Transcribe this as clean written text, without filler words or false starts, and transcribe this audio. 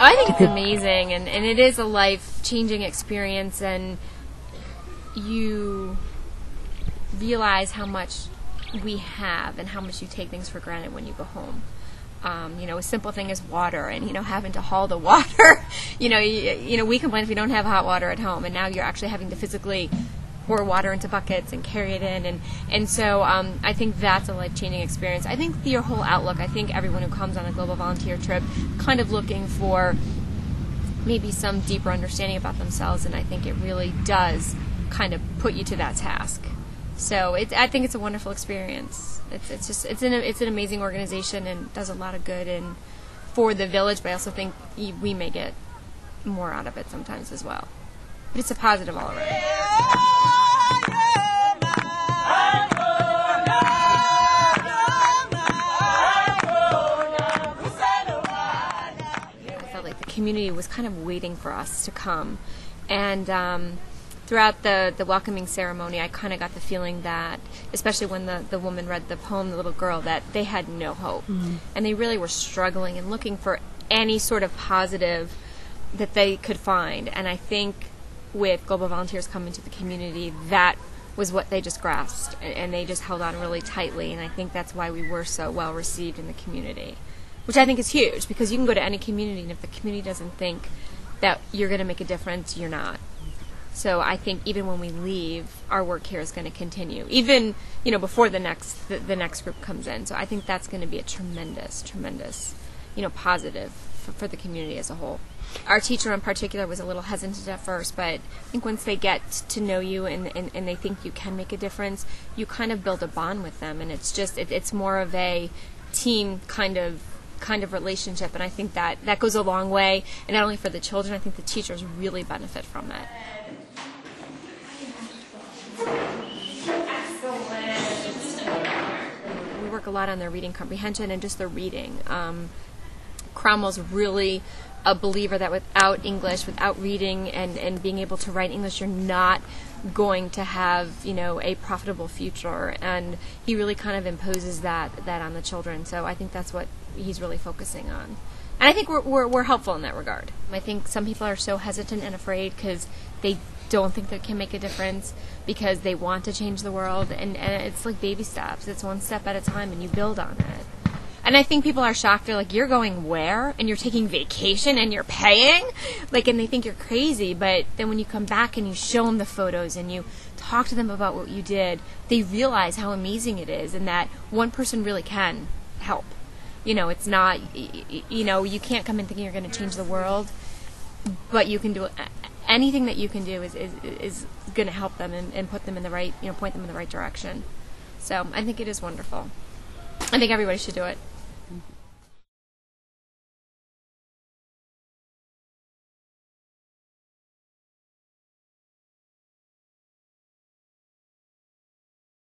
I think it's amazing, and it is a life-changing experience, and you realize how much we have and how much you take things for granted when you go home. A simple thing is water, and having to haul the water. We complain if we don't have hot water at home, and now you're actually having to physically pour water into buckets and carry it in, and so I think that's a life-changing experience. I think your whole outlook. I think everyone who comes on a global volunteer trip, kind of looking for maybe some deeper understanding about themselves, and I think it really does kind of put you to that task. So I think it's a wonderful experience. It's an amazing organization and does a lot of good for the village, but I also think we may get more out of it sometimes as well. But it's a positive all around. I felt like the community was kind of waiting for us to come, and throughout the welcoming ceremony, I kind of got the feeling that, especially when the woman read the poem, the little girl, that they had no hope. Mm-hmm. And they really were struggling and looking for any sort of positive that they could find. And I think with Global Volunteers coming to the community, that was what they just grasped, and they just held on really tightly. And I think that's why we were so well received in the community, which I think is huge, because you can go to any community, and if the community doesn't think that you're going to make a difference, you're not. So I think even when we leave, our work here is going to continue, even before the next group comes in. So I think that's going to be a tremendous positive for the community as a whole. Our teacher in particular was a little hesitant at first, but I think once they get to know you and they think you can make a difference, you kind of build a bond with them, and it's more of a team kind of relationship, and I think that goes a long way, and not only for the children, I think the teachers really benefit from it. We work a lot on their reading comprehension and just their reading. Cromwell's really a believer that without English, without reading and being able to write English, you're not going to have a profitable future, and he really kind of imposes that on the children. So I think that's what he's really focusing on, and I think we're helpful in that regard. I think some people are so hesitant and afraid because they don't think they can make a difference, because they want to change the world, and it's like baby steps. It's one step at a time, and you build on it. And I think people are shocked. They're like, "You're going where? And you're taking vacation and you're paying?" And they think you're crazy. But then when you come back and you show them the photos and you talk to them about what you did, they realize how amazing it is, and that one person really can help. It's not, you can't come in thinking you're going to change the world, but you can do anything that you can do is going to help them and put them in the right, point them in the right direction. So I think it is wonderful. I think everybody should do it.